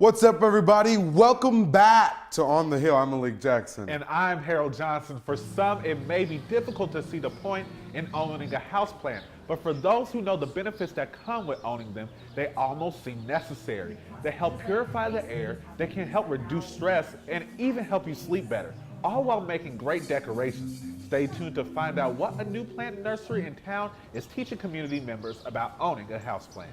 What's up, everybody? Welcome back to On the Hill. I'm Malik Jackson. And I'm Harold Johnson. For some, it may be difficult to see the point in owning a house plant, but for those who know the benefits that come with owning them, they almost seem necessary. They help purify the air, they can help reduce stress, and even help you sleep better, all while making great decorations. Stay tuned to find out what a new plant nursery in town is teaching community members about owning a house plant.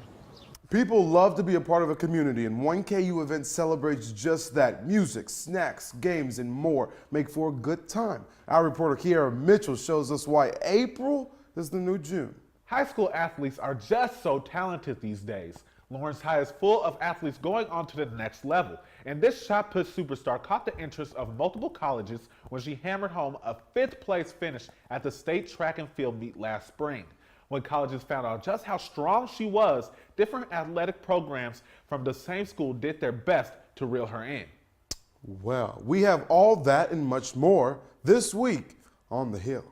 People love to be a part of a community, and one KU event celebrates just that. Music, snacks, games, and more make for a good time. Our reporter Kierra Mitchell shows us why April is the new June. High school athletes are just so talented these days. Lawrence High is full of athletes going on to the next level, and this shot put superstar caught the interest of multiple colleges when she hammered home a 5th place finish at the state track and field meet last spring. When colleges found out just how strong she was, different athletic programs from the same school did their best to reel her in. Well, we have all that and much more this week on The Hill.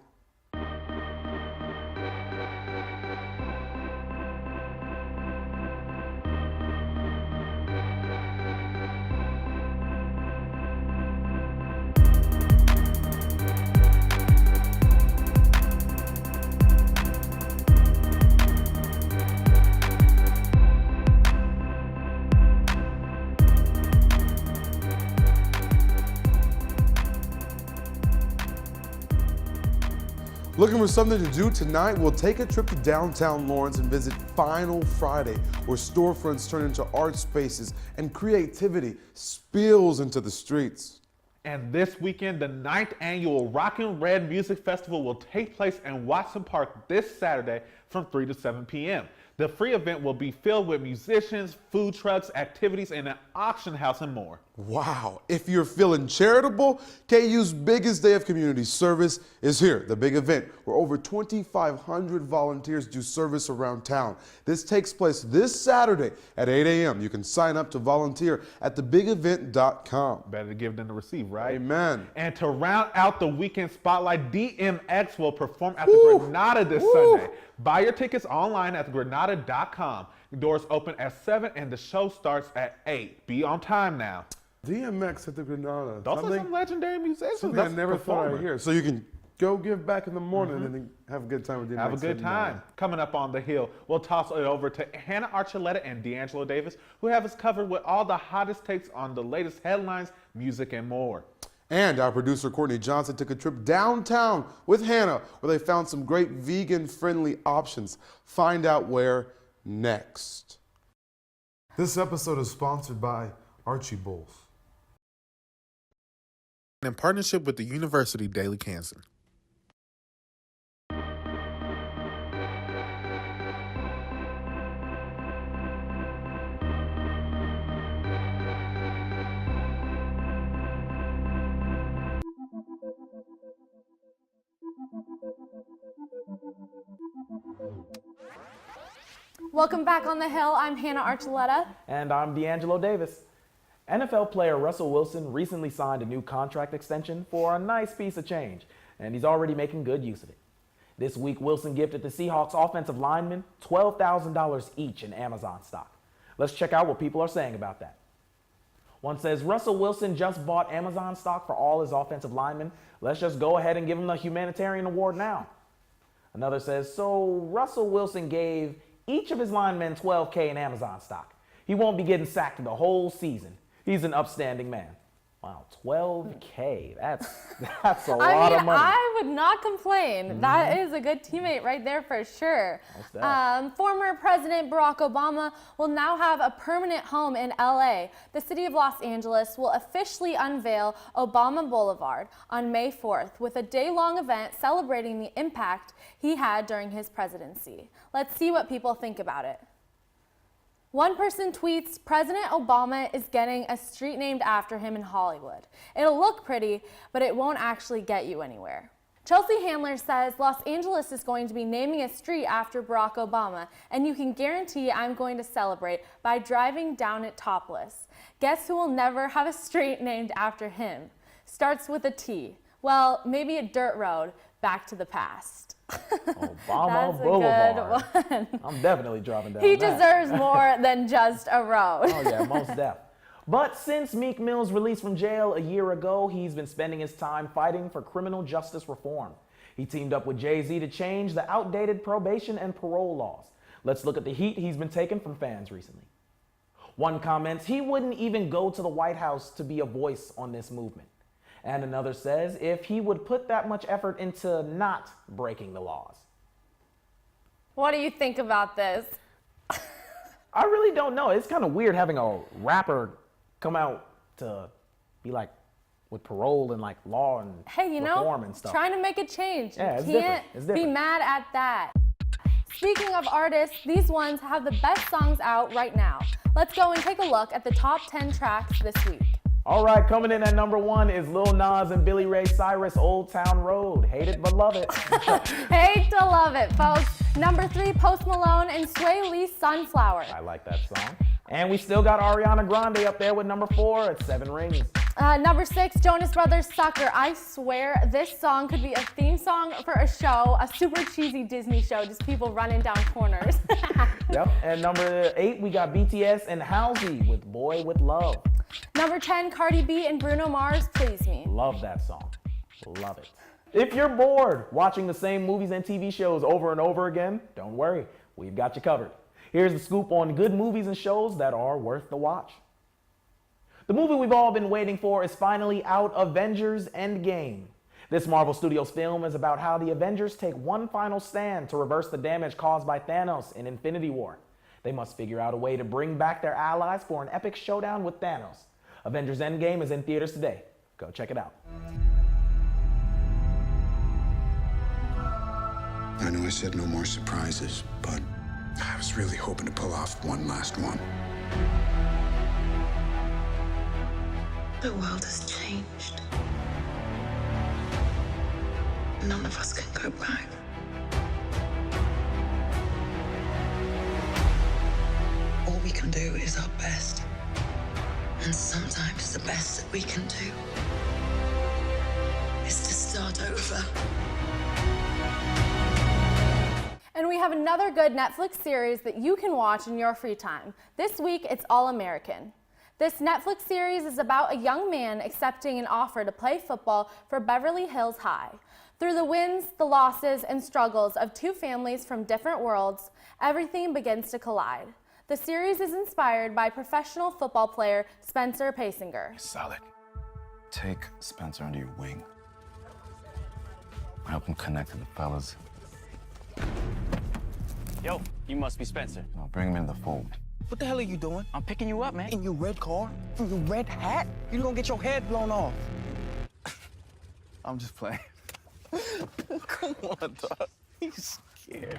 Looking for something to do tonight? We'll take a trip to downtown Lawrence and visit Final Friday, where storefronts turn into art spaces and creativity spills into the streets. And this weekend, the 9th annual Rockin' Red Music Festival will take place in Watson Park this Saturday from 3 to 7 p.m. The free event will be filled with musicians, food trucks, activities, and an auction house and more. Wow, if you're feeling charitable, KU's biggest day of community service is here, the big event, where over 2,500 volunteers do service around town. This takes place this Saturday at 8 a.m. You can sign up to volunteer at thebigevent.com. Better to give than to receive, right? Amen. And to round out the weekend spotlight, DMX will perform at the Granada this Sunday. Buy your tickets online at thegranada.com. The doors open at 7 and the show starts at 8. Be on time now. DMX at the Granada. Those are some legendary musicians. Something I never thought I'd hear. So you can go give back in the morning and then have a good time with DMX. Have a good time. Coming up on The Hill, we'll toss it over to Hannah Archuleta and Deangelo Davis, who have us covered with all the hottest takes on the latest headlines, music, and more. And our producer Courtney Johnson took a trip downtown with Hannah, where they found some great vegan-friendly options. Find out where next. This episode is sponsored by Archie Bowls. In partnership with the University Daily Cancer. Welcome back on The Hill. I'm Hannah Archuleta. And I'm Deangelo Davis. NFL player Russell Wilson recently signed a new contract extension for a nice piece of change, and he's already making good use of it. This week, Wilson gifted the Seahawks offensive linemen $12,000 each in Amazon stock. Let's check out what people are saying about that. One says, Russell Wilson just bought Amazon stock for all his offensive linemen. Let's just go ahead and give him the humanitarian award now. Another says, so Russell Wilson gave each of his linemen $12K in Amazon stock. He won't be getting sacked the whole season. He's an upstanding man. Wow, $12K. That's a lot of money. I would not complain. That is a good teammate right there for sure. Former President Barack Obama will now have a permanent home in LA. The city of Los Angeles will officially unveil Obama Boulevard on May 4th with a day-long event celebrating the impact he had during his presidency. Let's see what people think about it. One person tweets, President Obama is getting a street named after him in Hollywood. It'll look pretty, but it won't actually get you anywhere. Chelsea Handler says Los Angeles is going to be naming a street after Barack Obama, and you can guarantee I'm going to celebrate by driving down it topless. Guess who will never have a street named after him? Starts with a T. Well, maybe a dirt road back to the past. Obama Boulevard. That's a good one. I'm definitely driving down He that. deserves more than just a road. Oh yeah, most definitely. But since Meek Mill's release from jail a year ago, he's been spending his time fighting for criminal justice reform. He teamed up with Jay-Z to change the outdated probation and parole laws. Let's look at the heat he's been taking from fans recently. One comments he wouldn't even go to the White House to be a voice on this movement. And another says if he would put that much effort into not breaking the laws. What do you think about this? I really don't know. It's kind of weird having a rapper come out to be like with parole and like law and reform and stuff. Trying to make a change. Yeah, it's you different. can't It's be different. mad at that. Speaking of artists, these ones have the best songs out right now. Let's go and take a look at the top 10 tracks this week. All right, coming in at number 1 is Lil Nas and Billy Ray Cyrus, Old Town Road. Hate it, but love it. Hate to love it, folks. Number 3, Post Malone and Sway Lee's Sunflower. I like that song. And we still got Ariana Grande up there with number 4 at 7 Rings. Number 6, Jonas Brothers' Sucker. I swear this song could be a theme song for a show, a super cheesy Disney show, just people running down corners. Yep. And number 8, we got BTS and Halsey with Boy With Love. Number 10, Cardi B and Bruno Mars, Please Me. Love that song. Love it. If you're bored watching the same movies and TV shows over and over again, don't worry. We've got you covered. Here's the scoop on good movies and shows that are worth the watch. The movie we've all been waiting for is finally out, Avengers Endgame. This Marvel Studios film is about how the Avengers take one final stand to reverse the damage caused by Thanos in Infinity War. They must figure out a way to bring back their allies for an epic showdown with Thanos. Avengers Endgame is in theaters today. Go check it out. I know I said no more surprises, but I was really hoping to pull off one last one. The world has changed. None of us can go back. All we can do is our best. And sometimes the best that we can do is to start over. And we have another good Netflix series that you can watch in your free time. This week, it's All American. This Netflix series is about a young man accepting an offer to play football for Beverly Hills High. Through the wins, the losses, and struggles of two families from different worlds, everything begins to collide. The series is inspired by professional football player Spencer Pasinger. Solid. Take Spencer under your wing. Help him connect to the fellas. Yo, you must be Spencer. No, bring him in the fold. What the hell are you doing? I'm picking you up, man. In your red car? In your red hat? You're gonna get your head blown off. I'm just playing. Come on, dog. He's scared.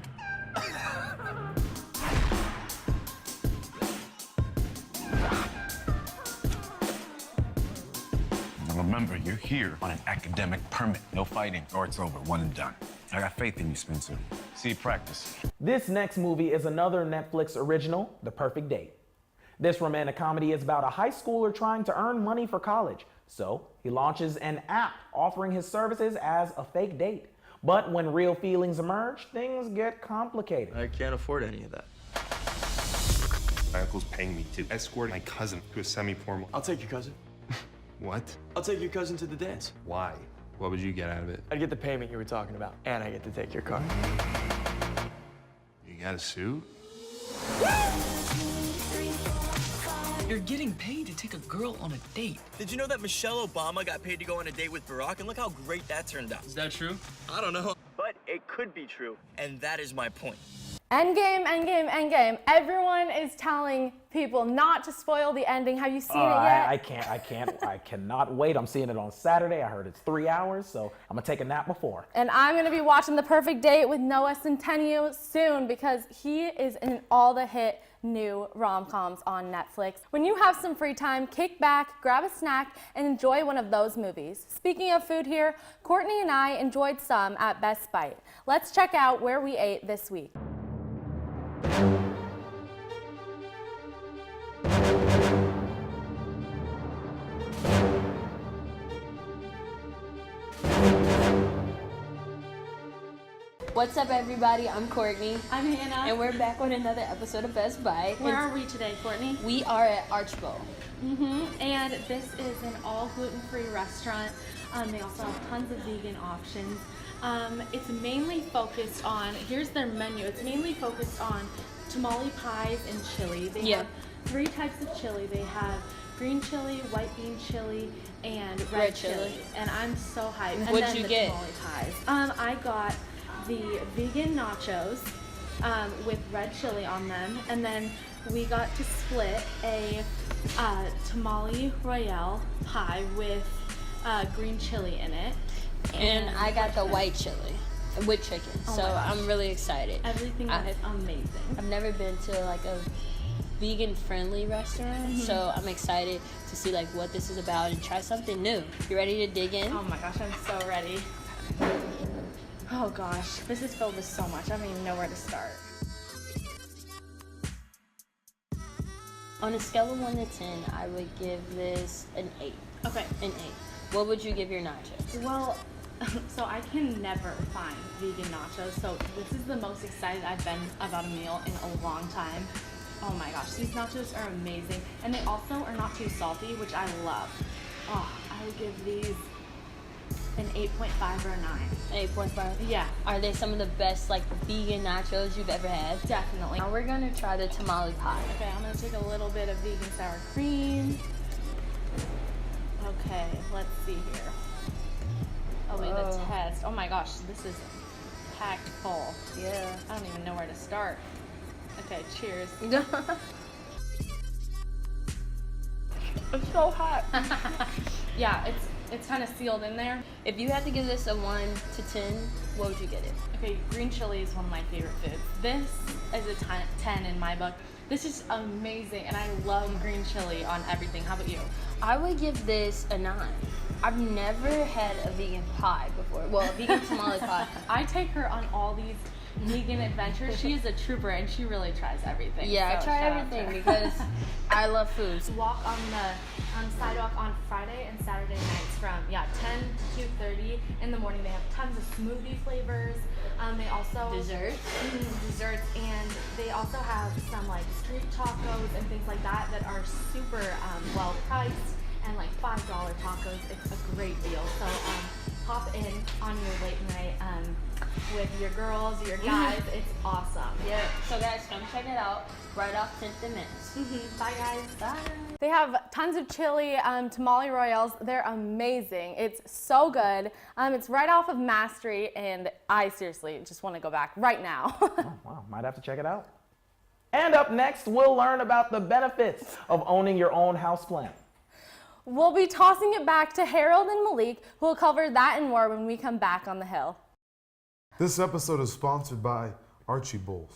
Now remember, you're here on an academic permit. No fighting, or it's over. One and done. I got faith in you, Spencer. See you practice. This next movie is another Netflix original, The Perfect Date. This romantic comedy is about a high schooler trying to earn money for college. So he launches an app offering his services as a fake date. But when real feelings emerge, things get complicated. I can't afford any of that. My uncle's paying me to escort my cousin to a semi-formal. I'll take your cousin. What? I'll take your cousin to the dance. Why? What would you get out of it? I'd get the payment you were talking about, and I get to take your car. You got a suit? You're getting paid to take a girl on a date. Did you know that Michelle Obama got paid to go on a date with Barack? And look how great that turned out. Is that true? I don't know. But it could be true. And that is my point. Endgame, Endgame, Endgame. Everyone is telling people not to spoil the ending. Have you seen it yet? I cannot wait. I'm seeing it on Saturday. I heard it's 3 hours, so I'm gonna take a nap before. And I'm gonna be watching The Perfect Date with Noah Centineo soon because he is in all the hit new rom-coms on Netflix. When you have some free time, kick back, grab a snack, and enjoy one of those movies. Speaking of food here, Courtney and I enjoyed some at Best Bite. Let's check out where we ate this week. What's up, everybody? I'm Courtney. I'm Hannah. And we're back on another episode of Best Buy. Where are we today, Courtney? We are at Archuleta. And this is an all gluten-free restaurant. They also have tons of vegan options. It's mainly focused on, here's their menu, it's mainly focused on tamale pies and chili. They have 3 types of chili. They have green chili, white bean chili, and red chili. And I'm so hyped. What'd you get? Tamale pies. I got the vegan nachos with red chili on them, and then we got to split a tamale royale pie with green chili in it. And I got the white chili with chicken, so I'm really excited. Everything was amazing. I've never been to like a vegan-friendly restaurant, so I'm excited to see like what this is about and try something new. You ready to dig in? Oh my gosh, I'm so ready. Oh gosh, this is filled with so much. I don't even know where to start. On a scale of 1 to 10, I would give this an 8. Okay. An 8. What would you give your nachos? Well, so I can never find vegan nachos, so this is the most excited I've been about a meal in a long time. Oh my gosh, these nachos are amazing, and they also are not too salty, which I love. Oh, I would give these an 8.5 or a 9. 8.5? Yeah. Are they some of the best like vegan nachos you've ever had? Definitely. Now we're gonna try the tamale pie. Okay, I'm gonna take a little bit of vegan sour cream. Okay, let's see here. Oh wait, the test. Oh my gosh, this is packed full. Yeah. I don't even know where to start. Okay, cheers. It's so hot. Yeah, it's kind of sealed in there. If you had to give this a 1 to 10, what would you get it? Okay, green chili is one of my favorite foods. This is a 10 in my book. This is amazing, and I love green chili on everything. How about you? I would give this a 9. I've never had a vegan pie before. Well, a vegan tamale pie. I take her on all these vegan adventures. She is a trooper, and she really tries everything. Yeah, so I try everything because I love food. Walk on the sidewalk on Friday and Saturday nights from 10 to 2:30 in the morning. They have tons of smoothie flavors. They also Desserts, and they also have some like street tacos and things like that that are super well priced, and like $5 tacos. It's a great deal. So hop in on your late night with your girls, your guys. It's awesome. Yeah. So guys, come check it out. Right off 10th and Minutes. Bye guys. Bye. They have tons of chili tamale royales. They're amazing. It's so good. It's right off of Mass Street, and I seriously just want to go back right now. Oh, wow, might have to check it out. And up next, we'll learn about the benefits of owning your own houseplant. We'll be tossing it back to Harold and Malik, who will cover that and more when we come back on the hill. This episode is sponsored by Archie Bulls,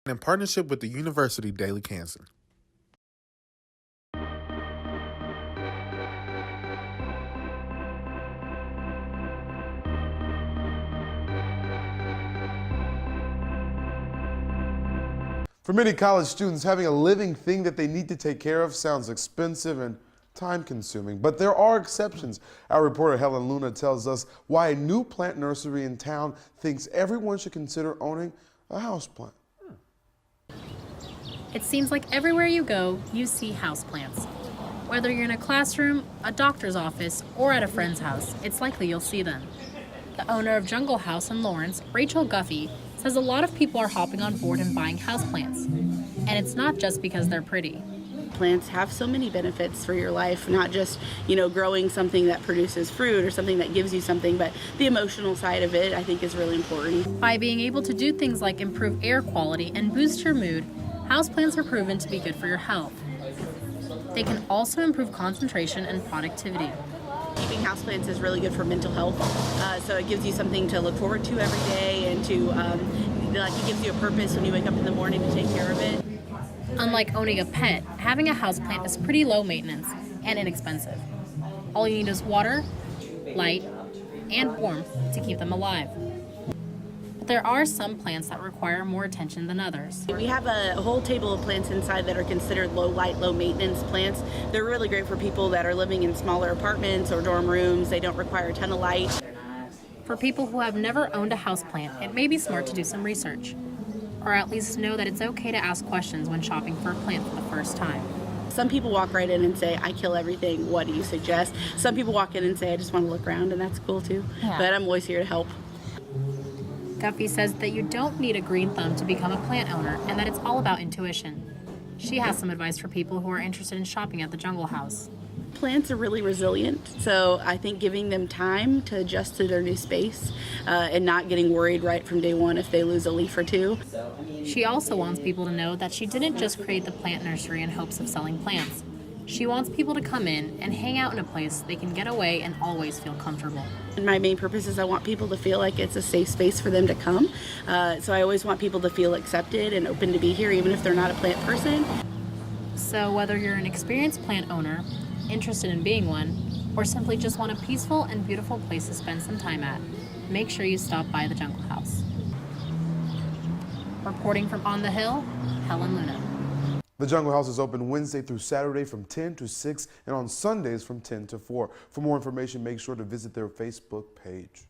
in partnership with the University Daily Cancer. For many college students, having a living thing that they need to take care of sounds expensive and time-consuming, but there are exceptions. Our reporter Helen Luna tells us why a new plant nursery in town thinks everyone should consider owning a houseplant. It seems like everywhere you go, you see houseplants. Whether you're in a classroom, a doctor's office, or at a friend's house, it's likely you'll see them. The owner of Jungle House in Lawrence, Rachel Guffey, says a lot of people are hopping on board and buying houseplants. And it's not just because they're pretty. Plants have so many benefits for your life, not just, growing something that produces fruit or something that gives you something, but the emotional side of it, I think, is really important. By being able to do things like improve air quality and boost your mood, houseplants are proven to be good for your health. They can also improve concentration and productivity. Keeping houseplants is really good for mental health, so it gives you something to look forward to every day, and to it gives you a purpose when you wake up in the morning to take care of it. Unlike owning a pet, having a houseplant is pretty low maintenance and inexpensive. All you need is water, light, and warmth to keep them alive. But there are some plants that require more attention than others. We have a whole table of plants inside that are considered low light, low maintenance plants. They're really great for people that are living in smaller apartments or dorm rooms. They don't require a ton of light. For people who have never owned a houseplant, it may be smart to do some research, or at least know that it's okay to ask questions when shopping for a plant for the first time. Some people walk right in and say, I kill everything, what do you suggest? Some people walk in and say, I just want to look around, and that's cool too. Yeah. But I'm always here to help. Guffey says that you don't need a green thumb to become a plant owner and that it's all about intuition. She has some advice for people who are interested in shopping at the Jungle House. Plants are really resilient, so I think giving them time to adjust to their new space and not getting worried right from day one if they lose a leaf or two. She also wants people to know that she didn't just create the plant nursery in hopes of selling plants. She wants people to come in and hang out in a place they can get away and always feel comfortable. And my main purpose is I want people to feel like it's a safe space for them to come. So I always want people to feel accepted and open to be here, even if they're not a plant person. So whether you're an experienced plant owner, interested in being one, or simply just want a peaceful and beautiful place to spend some time at, make sure you stop by the Jungle House. Reporting from On the Hill, Helen Luna. The Jungle House is open Wednesday through Saturday from 10 to 6 and on Sundays from 10 to 4. For more information, make sure to visit their Facebook page.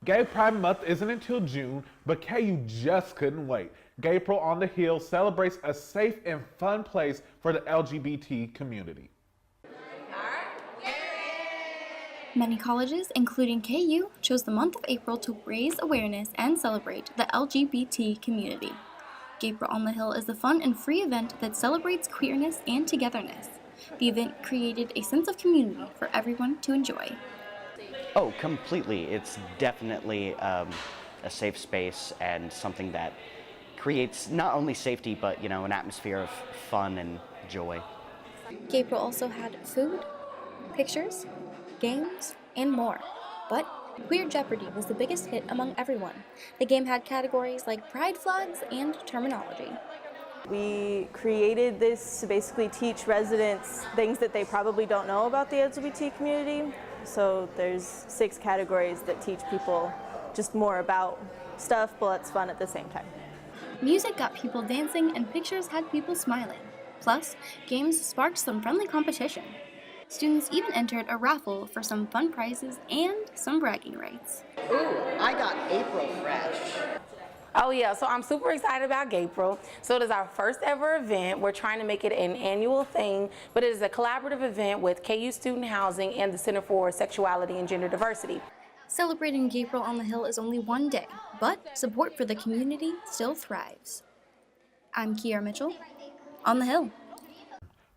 Gay Pride Month isn't until June, but KU just couldn't wait. Gaypril on the Hill celebrates a safe and fun place for the LGBT community. Many colleges, including KU, chose the month of April to raise awareness and celebrate the LGBT community. Gaypril on the Hill is a fun and free event that celebrates queerness and togetherness. The event created a sense of community for everyone to enjoy. Oh, completely. It's definitely a safe space and something that creates not only safety, but, you know, an atmosphere of fun and joy. Gaypril also had food, pictures, games, and more. But Queer Jeopardy was the biggest hit among everyone. The game had categories like pride flags and terminology. We created this to basically teach residents things that they probably don't know about the LGBT community. So there's 6 categories that teach people just more about stuff, but it's fun at the same time. Music got people dancing and pictures had people smiling. Plus, games sparked some friendly competition. Students even entered a raffle for some fun prizes and some bragging rights. Ooh, I got April fresh. Oh yeah, so I'm super excited about Gaypril. So it is our first ever event. We're trying to make it an annual thing, but it is a collaborative event with KU Student Housing and the Center for Sexuality and Gender Diversity. Celebrating Gaypril on the Hill is only one day, but support for the community still thrives. I'm Kierra Mitchell, On the Hill.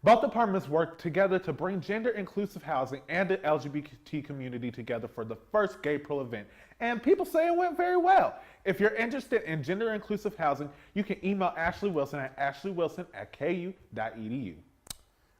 Both departments worked together to bring gender-inclusive housing and the LGBT community together for the first Gaypril event, and people say it went very well. If you're interested in gender-inclusive housing, you can email Ashley Wilson at ashley.wilson@ku.edu.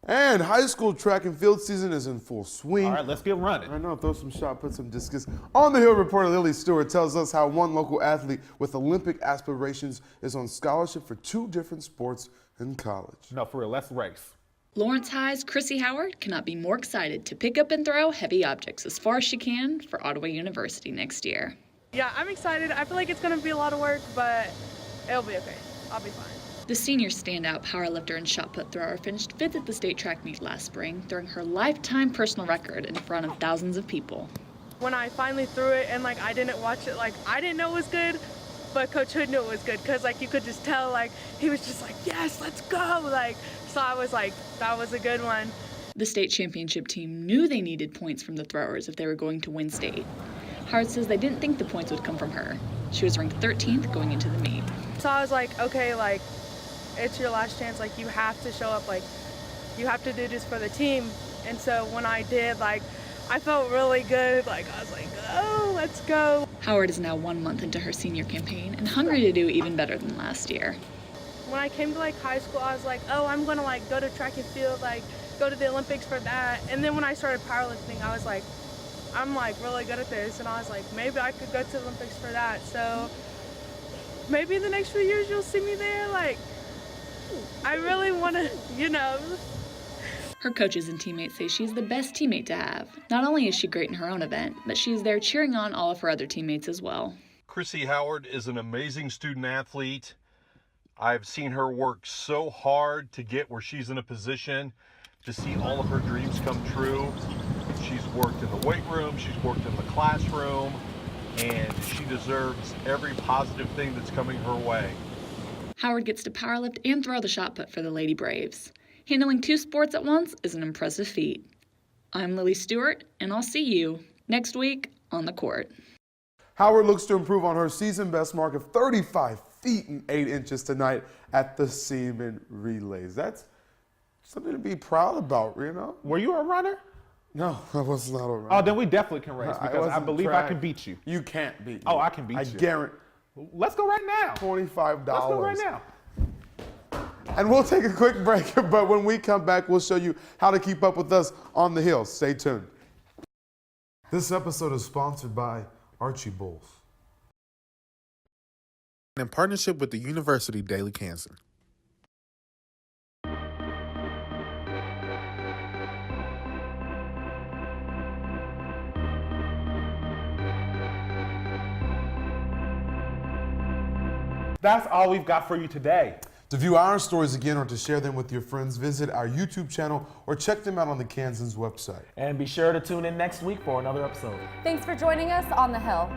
And high school track and field season is in full swing. All right, let's get running. I know, throw some shot, put some discus. On the Hill reporter Lilly Stewart tells us how one local athlete with Olympic aspirations is on scholarship for 2 different sports in college. No, for real, let's race. Lawrence High's Chrissy Howard cannot be more excited to pick up and throw heavy objects as far as she can for Ottawa University next year. Yeah, I'm excited. I feel like it's going to be a lot of work, but it'll be okay. I'll be fine. The senior standout powerlifter and shot put thrower finished 5th at the state track meet last spring, throwing her lifetime personal record in front of thousands of people. When I finally threw it and I didn't watch it, I didn't know it was good, but Coach Hood knew it was good because you could just tell he was just yes, let's go. So I was that was a good one. The state championship team knew they needed points from the throwers if they were going to win state. Howard says they didn't think the points would come from her. She was ranked 13th going into the meet. So I was okay, it's your last chance. You have to show up. You have to do this for the team. And so when I did, I felt really good. I was oh, let's go. Howard is now 1 month into her senior campaign and hungry to do even better than last year. When I came to high school, I was oh, I'm gonna go to track and field, go to the Olympics for that. And then when I started powerlifting, I was I'm really good at this, and I was maybe I could go to the Olympics for that. So maybe in the next few years you'll see me there. I really want to, Her coaches and teammates say she's the best teammate to have. Not only is she great in her own event, but she's there cheering on all of her other teammates as well. Chrissy Howard is an amazing student athlete. I've seen her work so hard to get where she's in a position to see all of her dreams come true. She's worked in the weight room, she's worked in the classroom, and she deserves every positive thing that's coming her way. Howard gets to powerlift and throw the shot put for the Lady Braves. Handling 2 sports at once is an impressive feat. I'm Lilly Stewart, and I'll see you next week on the court. Howard looks to improve on her season best mark of 35 feet and 8 inches tonight at the Seaman Relays. That's something to be proud about, you know? Were you a runner? No, I was not a runner. Oh, then we definitely can race because I wasn't believe track. I can beat you. You can't beat me. Oh, I can beat you. I guarantee. Let's go right now. $25. Let's go right now. And we'll take a quick break, but when we come back, we'll show you how to keep up with us on the Hill. Stay tuned. This episode is sponsored by Archie Bulls. In partnership with the University Daily Kansan. That's all we've got for you today. To view our stories again or to share them with your friends, visit our YouTube channel or check them out on the Kansan's website. And be sure to tune in next week for another episode. Thanks for joining us on The Hill.